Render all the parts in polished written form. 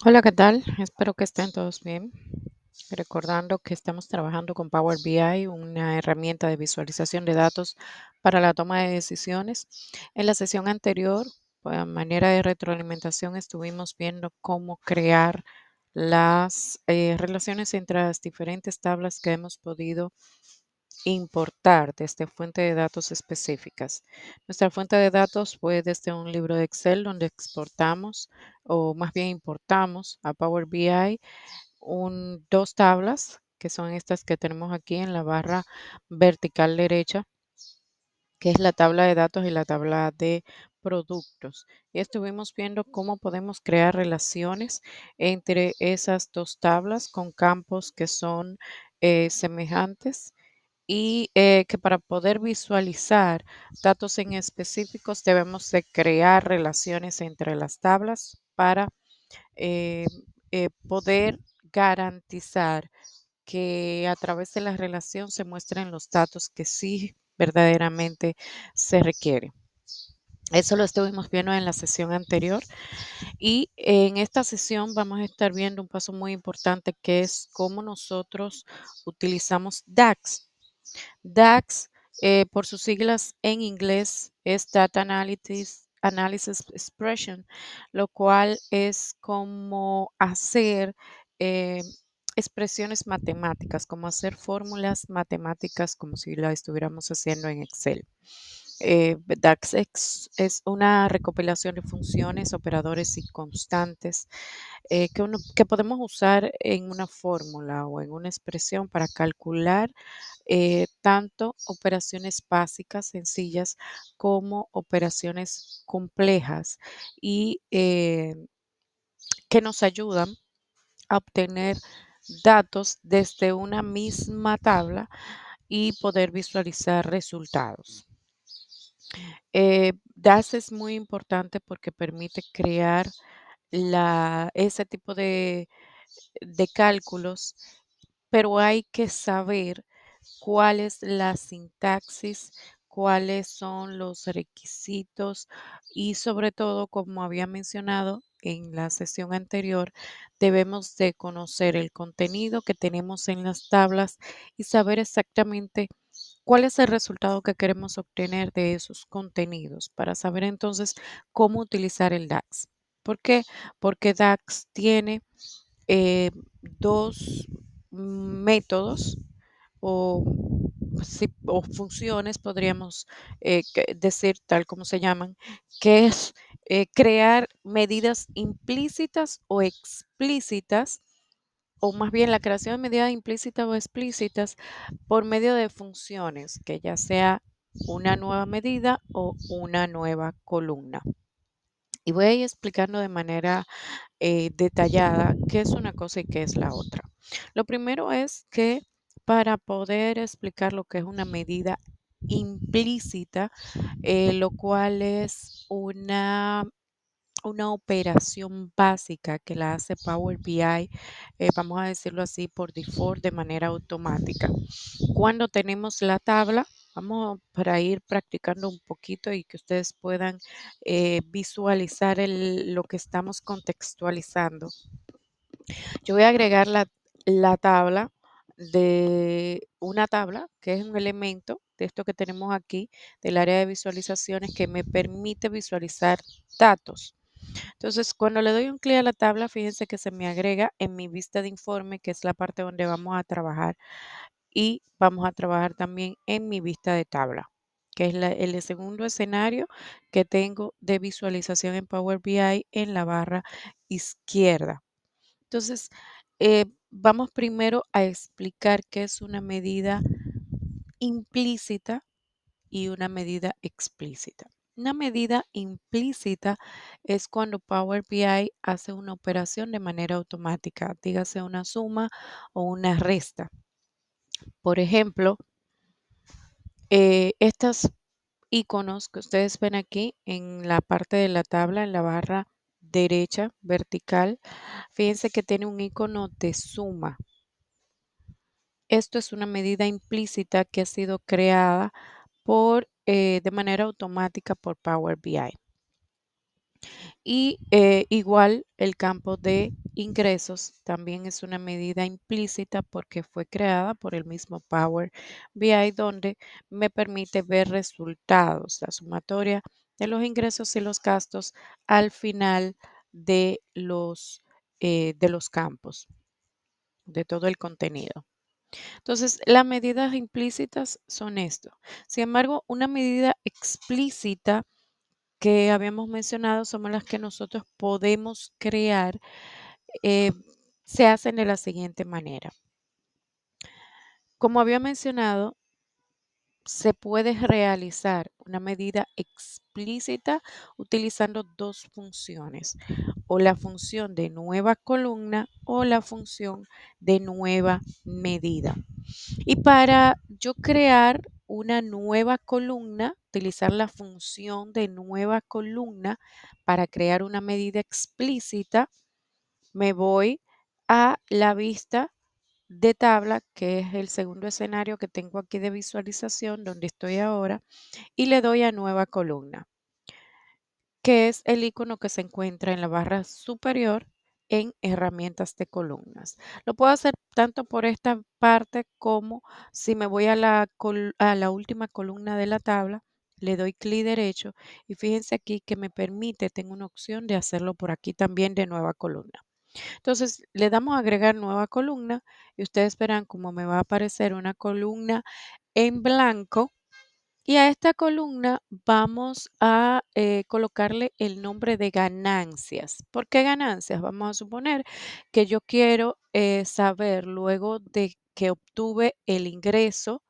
Hola, ¿qué tal? Espero que estén todos bien. Recordando que estamos trabajando con Power BI, una herramienta de visualización de datos para la toma de decisiones. En la sesión anterior, a manera de retroalimentación, estuvimos viendo cómo crear las relaciones entre las diferentes tablas que hemos podido importar desde fuente de datos específicas. Nuestra fuente de datos fue desde un libro de Excel donde exportamos o más bien importamos a Power BI dos tablas que son estas que tenemos aquí en la barra vertical derecha, que es la tabla de datos y la tabla de productos. Y estuvimos viendo cómo podemos crear relaciones entre esas dos tablas con campos que son semejantes y que para poder visualizar datos en específicos debemos de crear relaciones entre las tablas para eh, poder garantizar que a través de la relación se muestren los datos que sí verdaderamente se requieren. Eso lo estuvimos viendo en la sesión anterior y en esta sesión vamos a estar viendo un paso muy importante que es cómo nosotros utilizamos DAX. DAX, por sus siglas en inglés, es Data Analysis Expression, lo cual es como hacer eh, expresiones matemáticas, como hacer fórmulas matemáticas como si la estuviéramos haciendo en Excel. DAX es una recopilación de funciones, operadores y constantes que podemos usar en una fórmula o en una expresión para calcular tanto operaciones básicas, sencillas, como operaciones complejas y que nos ayudan a obtener datos desde una misma tabla y poder visualizar resultados. DAS es muy importante porque permite crear ese tipo de cálculos, pero hay que saber cuál es la sintaxis, cuáles son los requisitos y sobre todo, como había mencionado en la sesión anterior, debemos de conocer el contenido que tenemos en las tablas y saber exactamente cuál es el resultado que queremos obtener de esos contenidos para saber entonces cómo utilizar el DAX. ¿Por qué? Porque DAX tiene dos métodos o, o funciones, podríamos decir tal como se llaman, que es crear medidas implícitas o explícitas, o más bien la creación de medidas implícitas o explícitas por medio de funciones, que ya sea una nueva medida o una nueva columna. Y voy a ir explicando de manera detallada qué es una cosa y qué es la otra. Lo primero es que para poder explicar lo que es una medida implícita, lo cual es una operación básica que la hace Power BI, vamos a decirlo así, por default de manera automática. Cuando tenemos la tabla, vamos para ir practicando un poquito y que ustedes puedan visualizar lo que estamos contextualizando. Yo voy a agregar la tabla de una tabla, que es un elemento de esto que tenemos aquí, del área de visualizaciones, que me permite visualizar datos. Entonces, cuando le doy un clic a la tabla, fíjense que se me agrega en mi vista de informe, que es la parte donde vamos a trabajar, y vamos a trabajar también en mi vista de tabla, que es el segundo escenario que tengo de visualización en Power BI en la barra izquierda. Entonces, vamos primero a explicar qué es una medida implícita y una medida explícita. Una medida implícita es cuando Power BI hace una operación de manera automática, dígase una suma o una resta. Por ejemplo, estos iconos que ustedes ven aquí en la parte de la tabla, en la barra derecha vertical, fíjense que tiene un icono de suma. Esto es una medida implícita que ha sido creada de manera automática por Power BI. Y igual el campo de ingresos también es una medida implícita porque fue creada por el mismo Power BI, donde me permite ver resultados, la sumatoria de los ingresos y los gastos al final de los campos, de todo el contenido. Entonces, las medidas implícitas son esto. Sin embargo, una medida explícita que habíamos mencionado somos las que nosotros podemos crear. eh, Se hacen de la siguiente manera. Como había mencionado, se puede realizar una medida explícita utilizando dos funciones, o la función de nueva columna o la función de nueva medida. Y para yo crear una nueva columna, utilizar la función de nueva columna para crear una medida explícita, me voy a la vista de tabla, que es el segundo escenario que tengo aquí de visualización, donde estoy ahora, y le doy a nueva columna, que es el icono que se encuentra en la barra superior en herramientas de columnas. Lo puedo hacer tanto por esta parte como si me voy a a la última columna de la tabla, le doy clic derecho y fíjense aquí que me permite, tengo una opción de hacerlo por aquí también de nueva columna. Entonces, le damos a agregar nueva columna y ustedes verán cómo me va a aparecer una columna en blanco y a esta columna vamos a colocarle el nombre de ganancias. ¿Por qué ganancias? Vamos a suponer que yo quiero saber luego de que obtuve el ingreso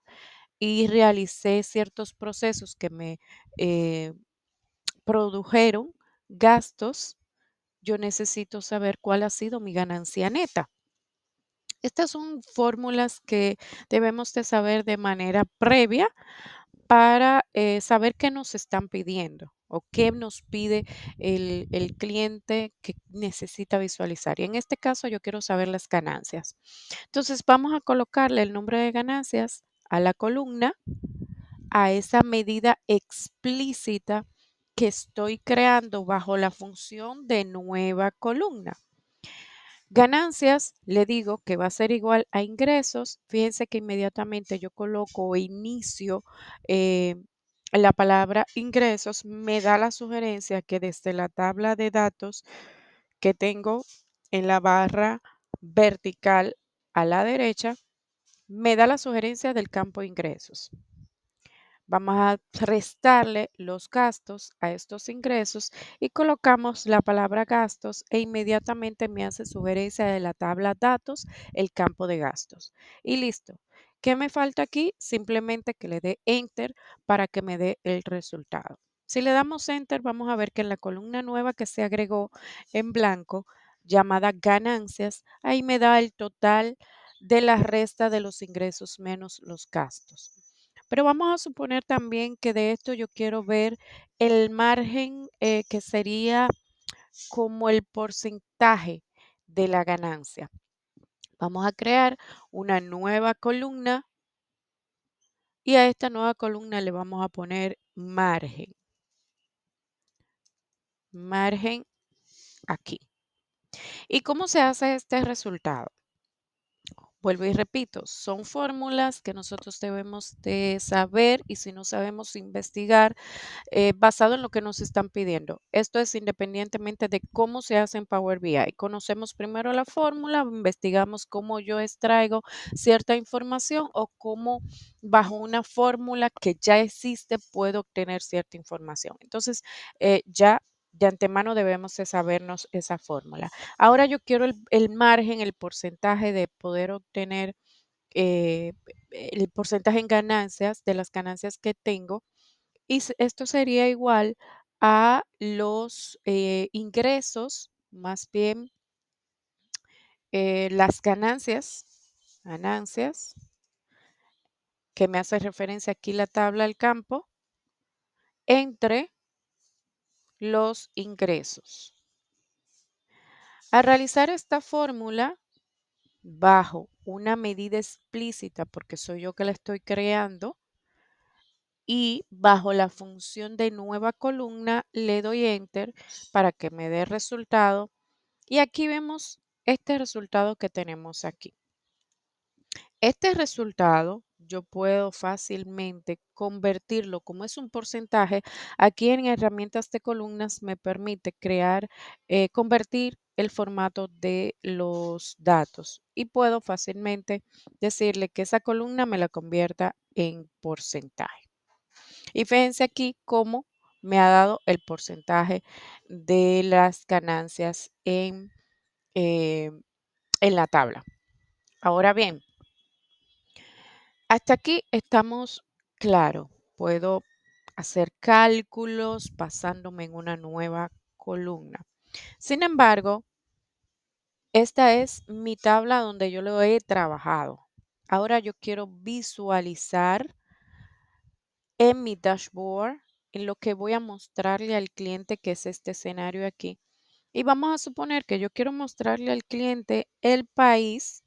y realicé ciertos procesos que me eh, produjeron gastos, yo necesito saber cuál ha sido mi ganancia neta. Estas son fórmulas que debemos de saber de manera previa para saber qué nos están pidiendo o qué nos pide el cliente que necesita visualizar. Y en este caso yo quiero saber las ganancias. Entonces vamos a colocarle el nombre de ganancias a la columna, a esa medida explícita que estoy creando bajo la función de nueva columna. Ganancias, le digo que va a ser igual a ingresos. Fíjense que inmediatamente yo coloco o inicio eh, la palabra ingresos, me da la sugerencia que desde la tabla de datos que tengo en la barra vertical a la derecha, me da la sugerencia del campo ingresos. Vamos a restarle los gastos a estos ingresos y colocamos la palabra gastos e inmediatamente me hace sugerencia de la tabla datos el campo de gastos. Y listo. ¿Qué me falta aquí? Simplemente que le dé enter para que me dé el resultado. Si le damos enter, vamos a ver que en la columna nueva que se agregó en blanco, llamada ganancias, ahí me da el total de la resta de los ingresos menos los gastos. Pero vamos a suponer también que de esto yo quiero ver el margen que sería como el porcentaje de la ganancia. Vamos a crear una nueva columna y a esta nueva columna le vamos a poner margen. Margen aquí. ¿Y cómo se hace este resultado? Vuelvo y repito, son fórmulas que nosotros debemos de saber y si no sabemos investigar basado en lo que nos están pidiendo. Esto es independientemente de cómo se hace en Power BI. Conocemos primero la fórmula, investigamos cómo yo extraigo cierta información o cómo bajo una fórmula que ya existe puedo obtener cierta información. Entonces, ya de antemano debemos de sabernos esa fórmula. Ahora yo quiero el margen, el porcentaje de poder obtener eh, el porcentaje en ganancias de las ganancias que tengo y esto sería igual a los ingresos, más bien las ganancias, que me hace referencia aquí la tabla al campo, entre los ingresos. Al realizar esta fórmula bajo una medida explícita, porque soy yo que la estoy creando, y bajo la función de nueva columna le doy enter para que me dé resultado. Y aquí vemos este resultado que tenemos aquí. Este resultado yo puedo fácilmente convertirlo, como es un porcentaje, aquí en herramientas de columnas me permite crear, convertir el formato de los datos y puedo fácilmente decirle que esa columna me la convierta en porcentaje. Y fíjense aquí cómo me ha dado el porcentaje de las ganancias eh, en la tabla. Ahora bien, hasta aquí estamos claros. Puedo hacer cálculos basándome en una nueva columna. Sin embargo, esta es mi tabla donde yo lo he trabajado. Ahora yo quiero visualizar en mi dashboard, en lo que voy a mostrarle al cliente, que es este escenario aquí. Y vamos a suponer que yo quiero mostrarle al cliente el país,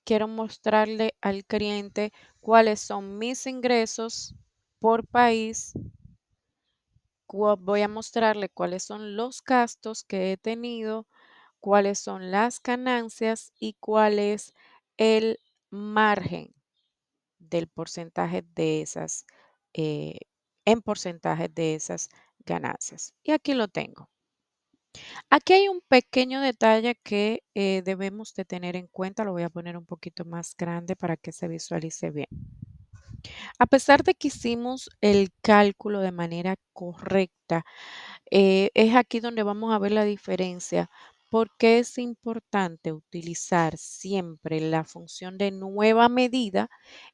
quiero mostrarle al cliente cuáles son mis ingresos por país, voy a mostrarle cuáles son los gastos que he tenido, cuáles son las ganancias y cuál es el margen del porcentaje de esas, eh, en porcentaje de esas ganancias. Y aquí lo tengo. Aquí hay un pequeño detalle que debemos de tener en cuenta. Lo voy a poner un poquito más grande para que se visualice bien. A pesar de que hicimos el cálculo de manera correcta, es aquí donde vamos a ver la diferencia. Porque es importante utilizar siempre la función de nueva medida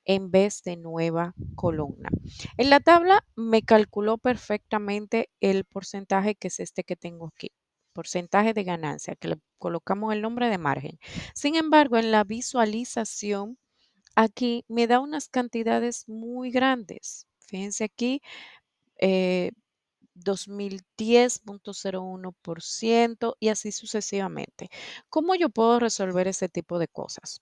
en vez de nueva columna? En la tabla me calculó perfectamente el porcentaje, que es este que tengo aquí, porcentaje de ganancia, que le colocamos el nombre de margen. Sin embargo, en la visualización, aquí me da unas cantidades muy grandes. Fíjense aquí, eh, 2010,01% y así sucesivamente. ¿Cómo yo puedo resolver ese tipo de cosas?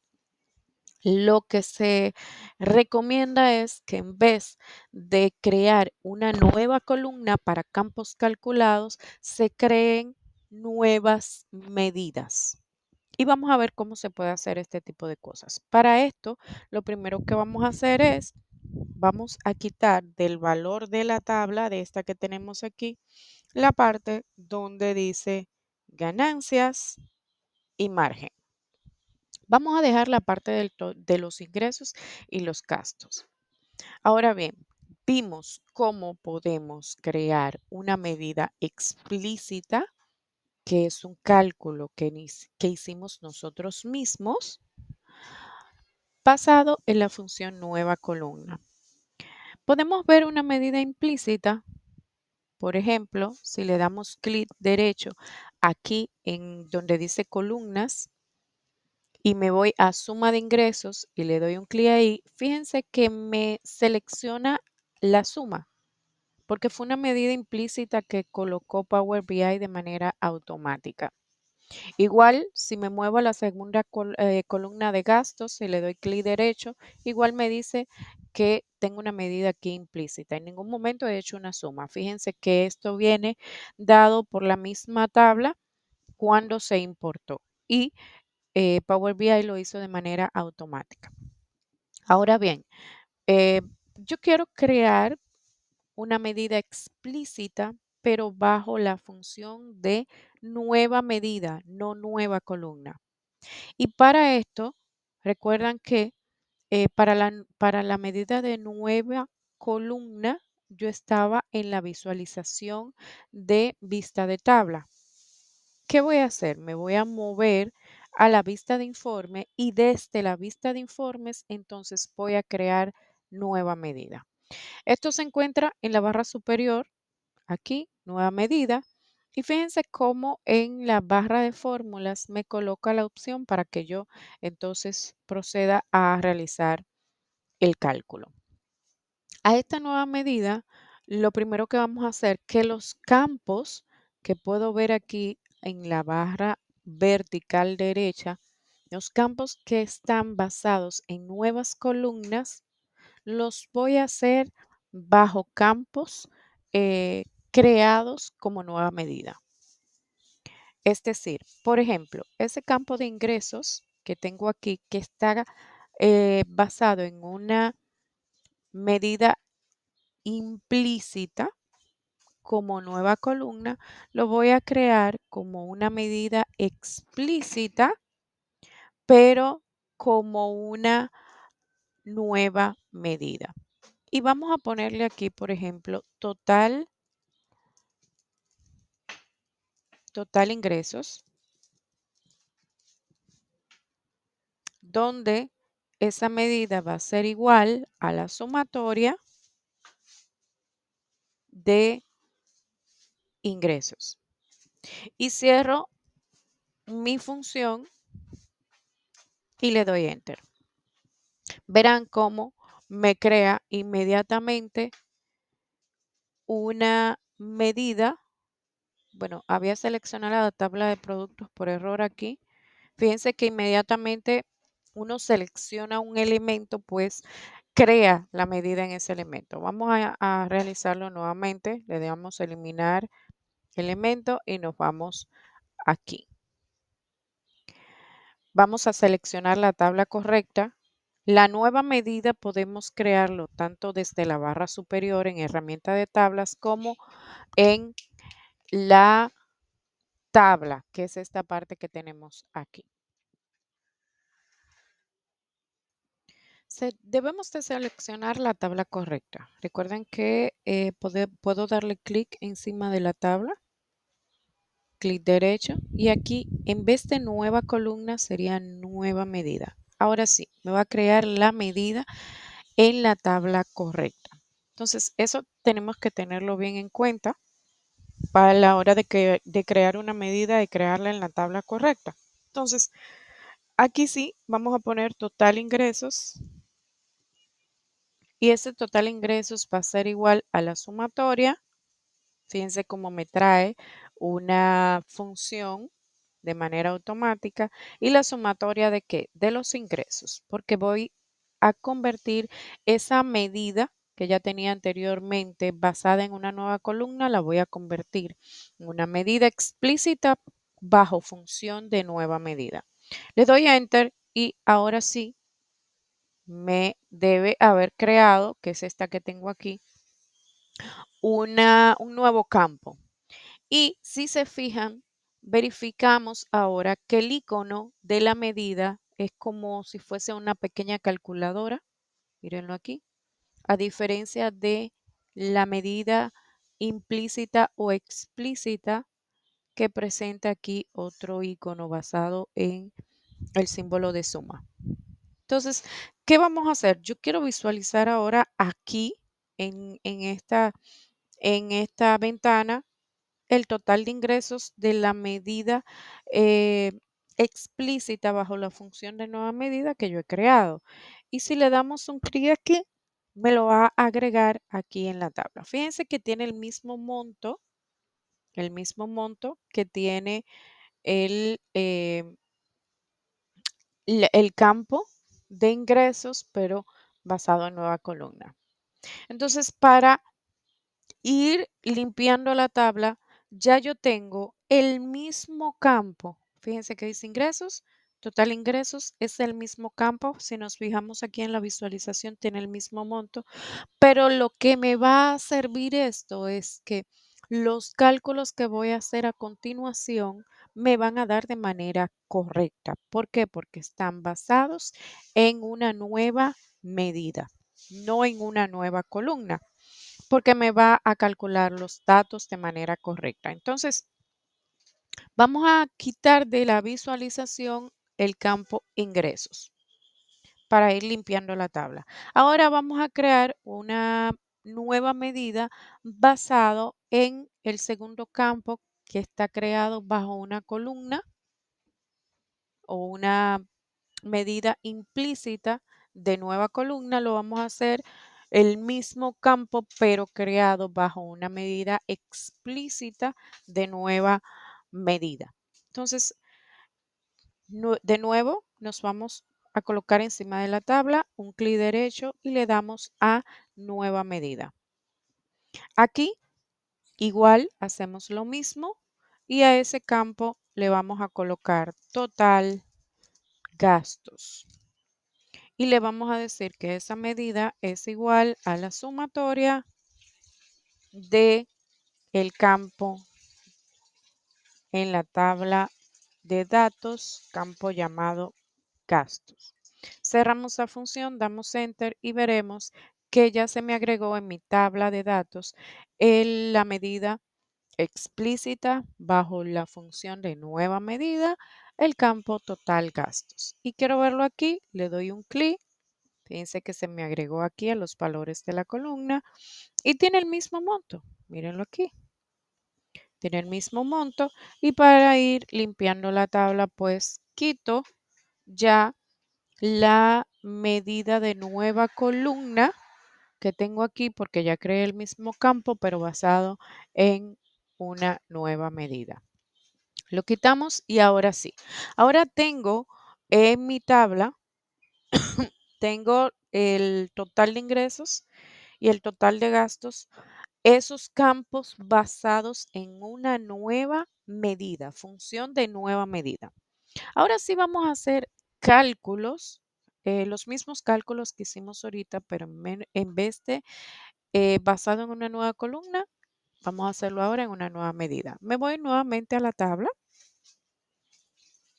Lo que se recomienda es que en vez de crear una nueva columna para campos calculados, se creen nuevas medidas. Y vamos a ver cómo se puede hacer este tipo de cosas. Para esto, lo primero que vamos a hacer es, vamos a quitar del valor de la tabla, de esta que tenemos aquí, la parte donde dice ganancias y margen. Vamos a dejar la parte de los ingresos y los gastos. Ahora bien, vimos cómo podemos crear una medida explícita, que es un cálculo que hicimos nosotros mismos, basado en la función nueva columna. Podemos ver una medida implícita. Por ejemplo, si le damos clic derecho aquí en donde dice columnas y me voy a suma de ingresos y le doy un clic ahí, fíjense que me selecciona la suma, porque fue una medida implícita que colocó Power BI de manera automática. Igual, si me muevo a la segunda columna de gastos y le doy clic derecho, igual me dice que tengo una medida aquí implícita. En ningún momento he hecho una suma. Fíjense que esto viene dado por la misma tabla cuando se importó y Power BI lo hizo de manera automática. Ahora bien, eh, yo quiero crear una medida explícita, pero bajo la función de nueva medida, no nueva columna. Y para esto, recuerdan que para la medida de nueva columna, yo estaba en la visualización de vista de tabla. ¿Qué voy a hacer? Me voy a mover a la vista de informe y desde la vista de informes, entonces voy a crear nueva medida. Esto se encuentra en la barra superior, aquí, nueva medida. Y fíjense cómo en la barra de fórmulas me coloca la opción para que yo entonces proceda a realizar el cálculo. A esta nueva medida, lo primero que vamos a hacer, que los campos que puedo ver aquí en la barra vertical derecha, los campos que están basados en nuevas columnas, los voy a hacer bajo campos creados como nueva medida. Es decir, por ejemplo, ese campo de ingresos que tengo aquí, que está basado en una medida implícita como nueva columna, lo voy a crear como una medida explícita, pero como una nueva medida. Y vamos a ponerle aquí, por ejemplo, total ingresos, donde esa medida va a ser igual a la sumatoria de ingresos. Y cierro mi función y le doy enter. Verán cómo me crea inmediatamente una medida. Bueno, había seleccionado la tabla de productos por error aquí. Fíjense que inmediatamente uno selecciona un elemento, pues crea la medida en ese elemento. Vamos a realizarlo nuevamente. Le damos eliminar elemento y nos vamos aquí. Vamos a seleccionar la tabla correcta. La nueva medida podemos crearlo tanto desde la barra superior en herramienta de tablas como en la tabla, que es esta parte que tenemos aquí. Debemos de seleccionar la tabla correcta. Recuerden que puedo darle clic encima de la tabla, clic derecho, y aquí en vez de nueva columna sería nueva medida. Ahora sí, me va a crear la medida en la tabla correcta. Entonces, eso tenemos que tenerlo bien en cuenta para la hora de crear una medida y crearla en la tabla correcta. Entonces, aquí sí, vamos a poner total ingresos y ese total ingresos va a ser igual a la sumatoria. Fíjense cómo me trae una función de manera automática y la sumatoria de qué? De los ingresos, porque voy a convertir esa medida que ya tenía anteriormente basada en una nueva columna, la voy a convertir en una medida explícita bajo función de nueva medida. Le doy a enter y ahora sí me debe haber creado, que es esta que tengo aquí, un nuevo campo. Y si se fijan, verificamos ahora que el icono de la medida es como si fuese una pequeña calculadora. Mírenlo aquí. A diferencia de la medida implícita o explícita que presenta aquí otro icono basado en el símbolo de suma. Entonces, ¿qué vamos a hacer? Yo quiero visualizar ahora aquí en esta ventana el total de ingresos de la medida eh, explícita bajo la función de nueva medida que yo he creado. Y si le damos un clic aquí, me lo va a agregar aquí en la tabla. Fíjense que tiene el mismo monto que tiene el campo de ingresos, pero basado en nueva columna. Entonces, para ir limpiando la tabla, ya yo tengo el mismo campo. Fíjense que dice ingresos, total ingresos, es el mismo campo. Si nos fijamos aquí en la visualización, tiene el mismo monto. Pero lo que me va a servir esto es que los cálculos que voy a hacer a continuación me van a dar de manera correcta. ¿Por qué? Porque están basados en una nueva medida, no en una nueva columna, porque me va a calcular los datos de manera correcta. Entonces, vamos a quitar de la visualización el campo ingresos para ir limpiando la tabla. Ahora vamos a crear una nueva medida basado en el segundo campo que está creado bajo una columna o una medida implícita de nueva columna. Lo vamos a hacer el mismo campo, pero creado bajo una medida explícita de nueva medida. Entonces, de nuevo, nos vamos a colocar encima de la tabla, un clic derecho y le damos a nueva medida. Aquí igual hacemos lo mismo y a ese campo le vamos a colocar total gastos. Y le vamos a decir que esa medida es igual a la sumatoria de el campo en la tabla de datos, campo llamado gastos. Cerramos la función, damos enter y veremos que ya se me agregó en mi tabla de datos la medida explícita bajo la función de nueva medida, el campo total gastos. Y quiero verlo aquí, le doy un clic. Fíjense que se me agregó aquí a los valores de la columna y tiene el mismo monto. Mírenlo aquí. Tiene el mismo monto y para ir limpiando la tabla, pues quito ya la medida de nueva columna que tengo aquí porque ya creé el mismo campo, pero basado en una nueva medida. Lo quitamos y ahora sí. Ahora tengo en mi tabla, tengo el total de ingresos y el total de gastos, esos campos basados en una nueva medida, función de nueva medida. Ahora sí vamos a hacer cálculos, los mismos cálculos que hicimos ahorita, pero en vez de basado en una nueva columna, vamos a hacerlo ahora en una nueva medida. Me voy nuevamente a la tabla,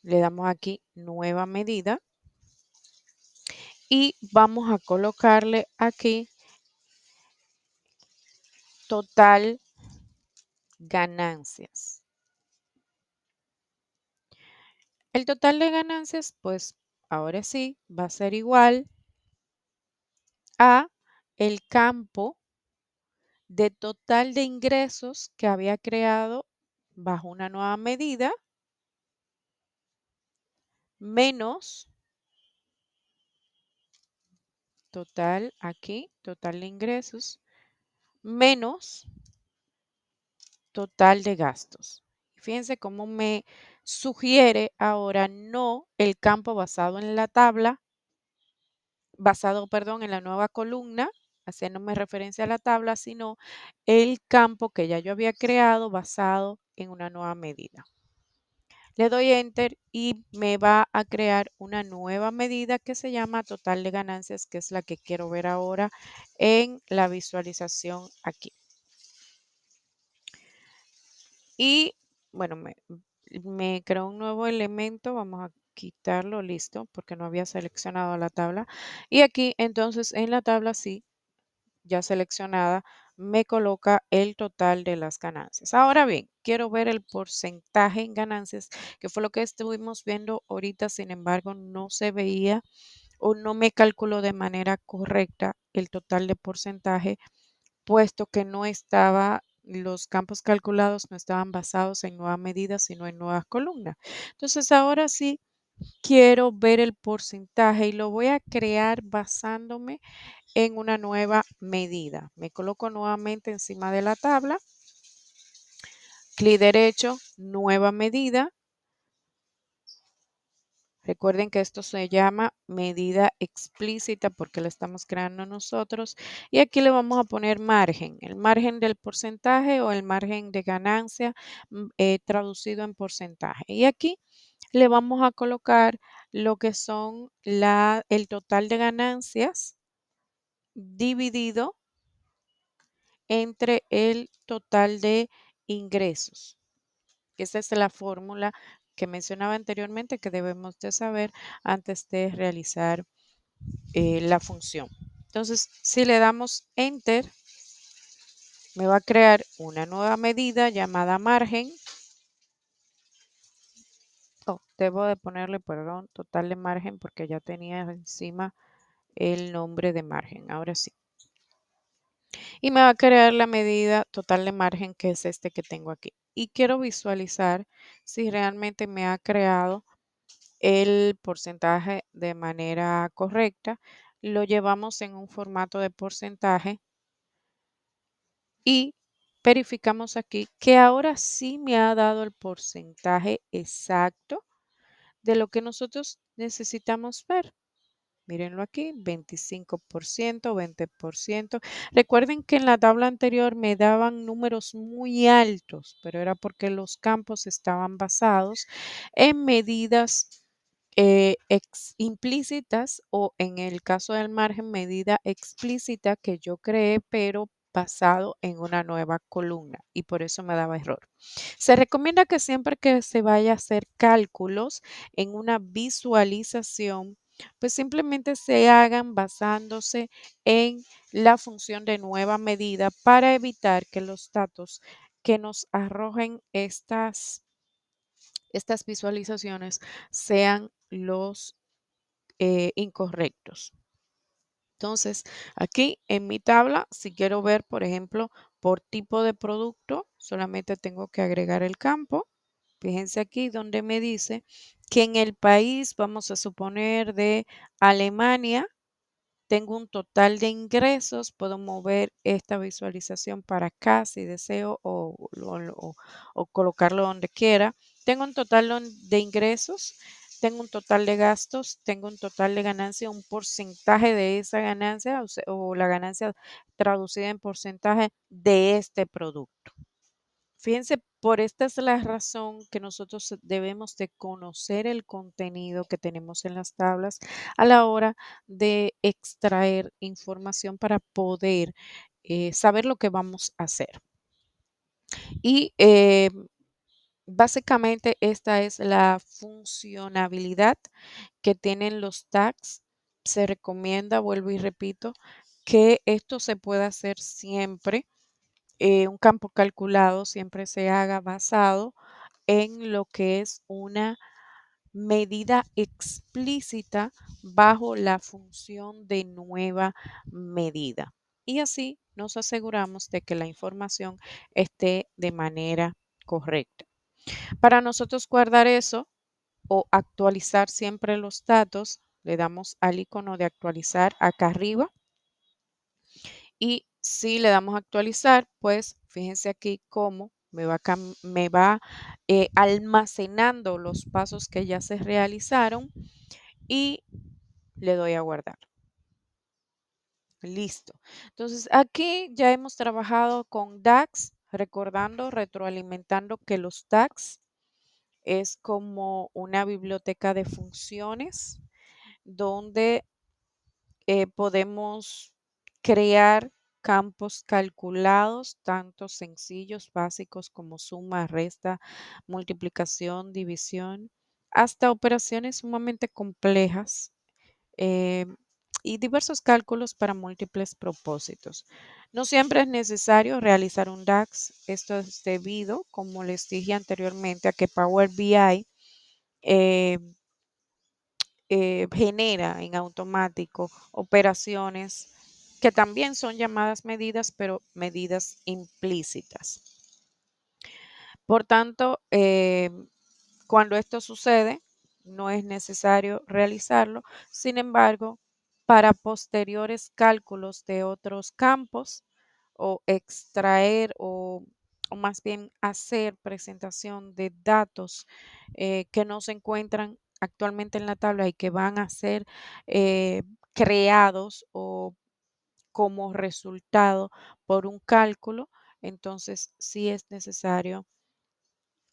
le damos aquí nueva medida y vamos a colocarle aquí total ganancias. El total de ganancias, pues ahora sí, va a ser igual a el campo de total de ingresos que había creado bajo una nueva medida menos total aquí, total de ingresos menos total de gastos. Fíjense cómo me sugiere ahora no el campo basado en la tabla, basado, perdón, en la nueva columna, haciéndome referencia a la tabla, sino el campo que ya yo había creado basado en una nueva medida. Le doy enter y me va a crear una nueva medida que se llama total de ganancias, que es la que quiero ver ahora en la visualización aquí. Y bueno, me creó un nuevo elemento, vamos a quitarlo, listo, porque no había seleccionado la tabla. Y aquí entonces en la tabla sí, ya seleccionada, me coloca el total de las ganancias. Ahora bien, quiero ver el porcentaje en ganancias, que fue lo que estuvimos viendo ahorita, sin embargo, no se veía o no me calculó de manera correcta el total de porcentaje, puesto que no estaba, los campos calculados no estaban basados en nuevas medidas, sino en nuevas columnas. Entonces, ahora sí quiero ver el porcentaje y lo voy a crear basándome en una nueva medida. Me coloco nuevamente encima de la tabla, clic derecho, nueva medida. Recuerden que esto se llama medida explícita porque la estamos creando nosotros. Y aquí le vamos a poner margen, el margen del porcentaje o el margen de ganancia traducido en porcentaje. Y aquí le vamos a colocar lo que son el total de ganancias dividido entre el total de ingresos. Esa es la fórmula que mencionaba anteriormente que debemos de saber antes de realizar la función. Entonces, si le damos Enter, me va a crear una nueva medida llamada margen. Oh, debo de ponerle, perdón, total de margen porque ya tenía encima el nombre de margen. Ahora sí. Y me va a crear la medida total de margen que es este que tengo aquí. Y quiero visualizar si realmente me ha creado el porcentaje de manera correcta. Lo llevamos en un formato de porcentaje y verificamos aquí que ahora sí me ha dado el porcentaje exacto de lo que nosotros necesitamos ver. Mírenlo aquí, 25%, 20%. Recuerden que en la tabla anterior me daban números muy altos, pero era porque los campos estaban basados en medidas implícitas o en el caso del margen, medida explícita que yo creé, pero basado en una nueva columna y por eso me daba error. Se recomienda que siempre que se vaya a hacer cálculos en una visualización, pues simplemente se hagan basándose en la función de nueva medida para evitar que los datos que nos arrojen estas visualizaciones sean los incorrectos. Entonces, aquí en mi tabla, si quiero ver, por ejemplo, por tipo de producto, solamente tengo que agregar el campo. Fíjense aquí donde me dice que en el país, vamos a suponer de Alemania, tengo un total de ingresos, puedo mover esta visualización para acá si deseo o colocarlo donde quiera. Tengo un total de ingresos, tengo un total de gastos, tengo un total de ganancia, un porcentaje de esa ganancia o la ganancia traducida en porcentaje de este producto. Fíjense, por esta es la razón que nosotros debemos de conocer el contenido que tenemos en las tablas a la hora de extraer información para poder saber lo que vamos a hacer. Y básicamente esta es la funcionalidad que tienen los tags. Se recomienda, vuelvo y repito, que esto se pueda hacer siempre. Un campo calculado siempre se haga basado en lo que es una medida explícita bajo la función de nueva medida. Y así nos aseguramos de que la información esté de manera correcta. Para nosotros guardar eso o actualizar siempre los datos, le damos al icono de actualizar acá arriba y si le damos a actualizar, pues fíjense aquí cómo me va almacenando los pasos que ya se realizaron y le doy a guardar. Listo. Entonces aquí ya hemos trabajado con DAX, recordando, retroalimentando que los DAX es como una biblioteca de funciones donde podemos crear campos calculados, tanto sencillos, básicos como suma, resta, multiplicación, división, hasta operaciones sumamente complejas eh, y diversos cálculos para múltiples propósitos. No siempre es necesario realizar un DAX. Esto es debido, como les dije anteriormente, a que Power BI eh, genera en automático operaciones que también son llamadas medidas, pero medidas implícitas. Por tanto, cuando esto sucede, no es necesario realizarlo. Sin embargo, para posteriores cálculos de otros campos o extraer o más bien hacer presentación de datos que no se encuentran actualmente en la tabla y que van a ser eh, creados o como resultado por un cálculo, entonces sí es necesario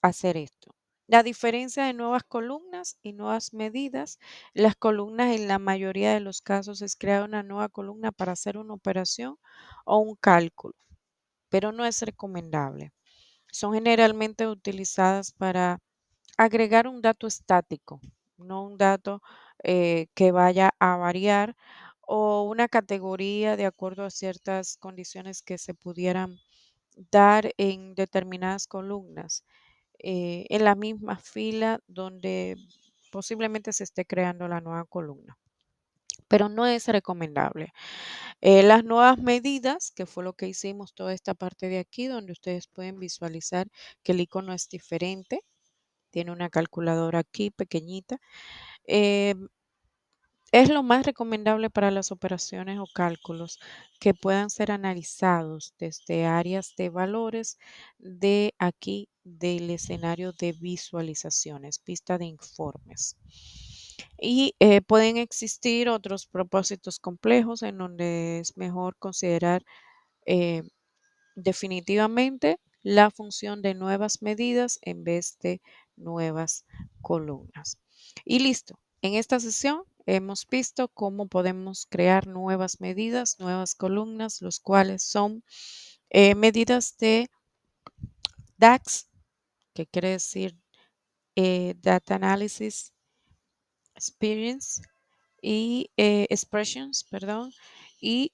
hacer esto. La diferencia de nuevas columnas y nuevas medidas, las columnas en la mayoría de los casos es crear una nueva columna para hacer una operación o un cálculo, pero no es recomendable. Son generalmente utilizadas para agregar un dato estático, no un dato que vaya a variar o una categoría de acuerdo a ciertas condiciones que se pudieran dar en determinadas columnas en la misma fila donde posiblemente se esté creando la nueva columna, pero no es recomendable. Las nuevas medidas, que fue lo que hicimos toda esta parte de aquí, donde ustedes pueden visualizar que el icono es diferente, tiene una calculadora aquí pequeñita. eh, es lo más recomendable para las operaciones o cálculos que puedan ser analizados desde áreas de valores de aquí del escenario de visualizaciones, vista de informes. Y pueden existir otros propósitos complejos en donde es mejor considerar eh, definitivamente la función de nuevas medidas en vez de nuevas columnas. Y listo. En esta sesión hemos visto cómo podemos crear nuevas medidas, nuevas columnas, los cuales son medidas de DAX, que quiere decir Data Analysis Experience y Expressions, perdón, y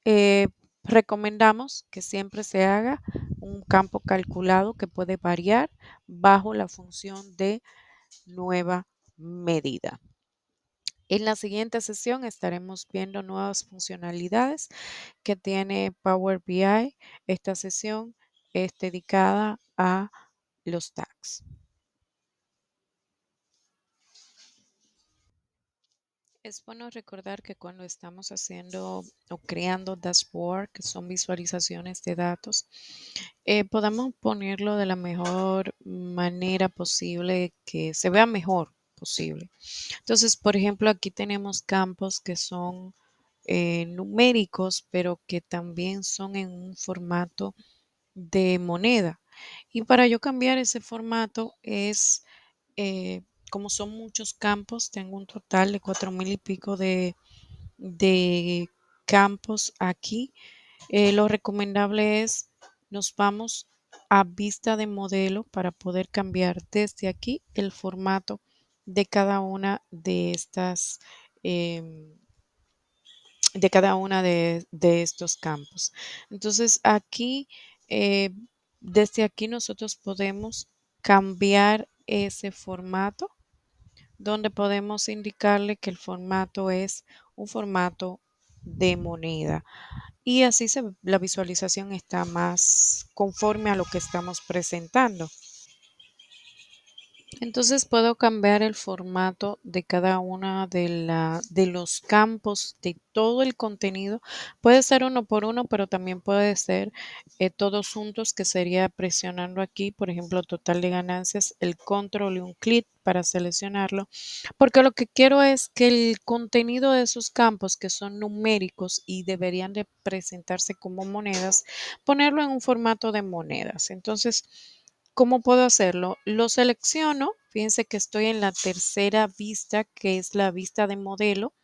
eh, recomendamos que siempre se haga un campo calculado que puede variar bajo la función de nueva medida. En la siguiente sesión estaremos viendo nuevas funcionalidades que tiene Power BI. Esta sesión es dedicada a los tags. Es bueno recordar que cuando estamos haciendo o creando dashboard, que son visualizaciones de datos, podamos ponerlo de la mejor manera posible, que se vea mejor posible. Entonces, por ejemplo, aquí tenemos campos que son numéricos, pero que también son en un formato de moneda. Y para yo cambiar ese formato es, eh, como son muchos campos, tengo un total de 4,000 y pico de campos aquí. Lo recomendable es nos vamos a vista de modelo para poder cambiar desde aquí el formato de cada una de estas em, de cada una de estos campos. Entonces aquí, eh, desde aquí nosotros podemos cambiar ese formato, donde podemos indicarle que el formato es un formato de moneda. Y así la visualización está más conforme a lo que estamos presentando. Entonces puedo cambiar el formato de cada una de los campos de todo el contenido. Puede ser uno por uno, pero también puede ser todos juntos, que sería presionando aquí, por ejemplo, total de ganancias, el control y un clic para seleccionarlo, porque lo que quiero es que el contenido de esos campos, que son numéricos y deberían de presentarse como monedas, ponerlo en un formato de monedas. Entonces, ¿cómo puedo hacerlo? Lo selecciono. Fíjense que estoy en la tercera vista, que es la vista de modelo.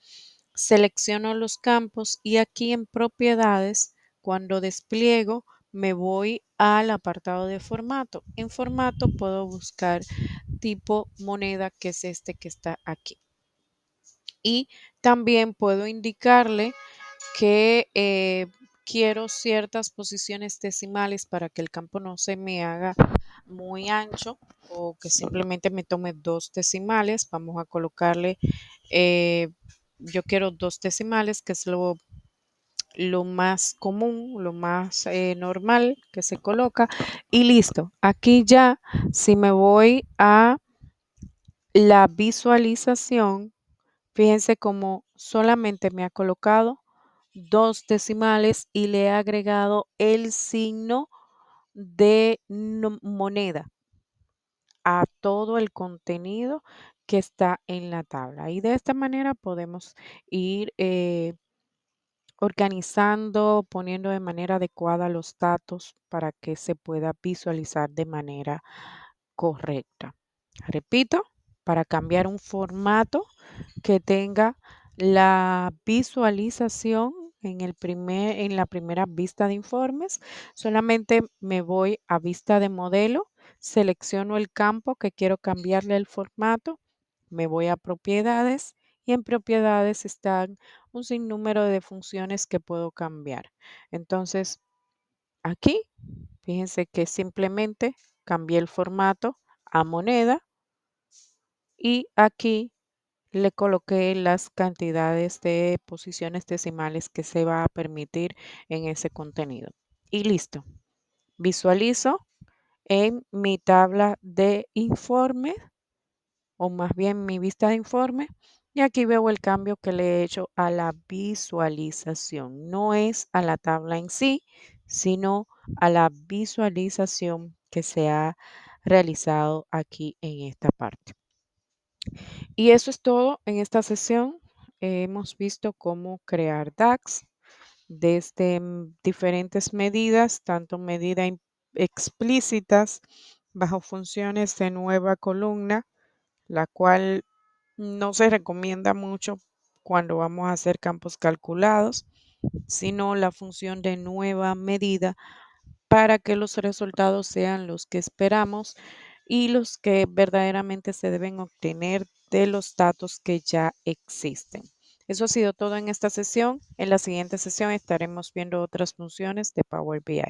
Selecciono los campos y aquí en propiedades, cuando despliego, me voy al apartado de formato. En formato puedo buscar tipo moneda, que es este que está aquí. Y también puedo indicarle que quiero ciertas posiciones decimales para que el campo no se me haga muy ancho, o que simplemente me tome 2 decimales. Vamos a colocarle, eh, yo quiero 2 decimales, que es lo más común, lo más normal que se coloca. Y listo. Aquí ya, si me voy a la visualización, fíjense cómo solamente me ha colocado 2 decimales y le he agregado el signo de moneda a todo el contenido que está en la tabla. Y de esta manera podemos ir organizando, poniendo de manera adecuada los datos para que se pueda visualizar de manera correcta. Repito, para cambiar un formato que tenga la visualización en la primera vista de informes, solamente me voy a vista de modelo, selecciono el campo que quiero cambiarle el formato, me voy a propiedades y en propiedades están un sinnúmero de funciones que puedo cambiar. Entonces, aquí, fíjense que simplemente cambié el formato a moneda y aquí le coloqué las cantidades de posiciones decimales que se va a permitir en ese contenido. Y listo. Visualizo en mi tabla de informe, o más bien mi vista de informe, y aquí veo el cambio que le he hecho a la visualización. No es a la tabla en sí, sino a la visualización que se ha realizado aquí en esta parte. Y eso es todo en esta sesión. Hemos visto cómo crear DAX desde diferentes medidas, tanto medidas explícitas bajo funciones de nueva columna, la cual no se recomienda mucho cuando vamos a hacer campos calculados, sino la función de nueva medida para que los resultados sean los que esperamos y los que verdaderamente se deben obtener de los datos que ya existen. Eso ha sido todo en esta sesión. En la siguiente sesión estaremos viendo otras funciones de Power BI.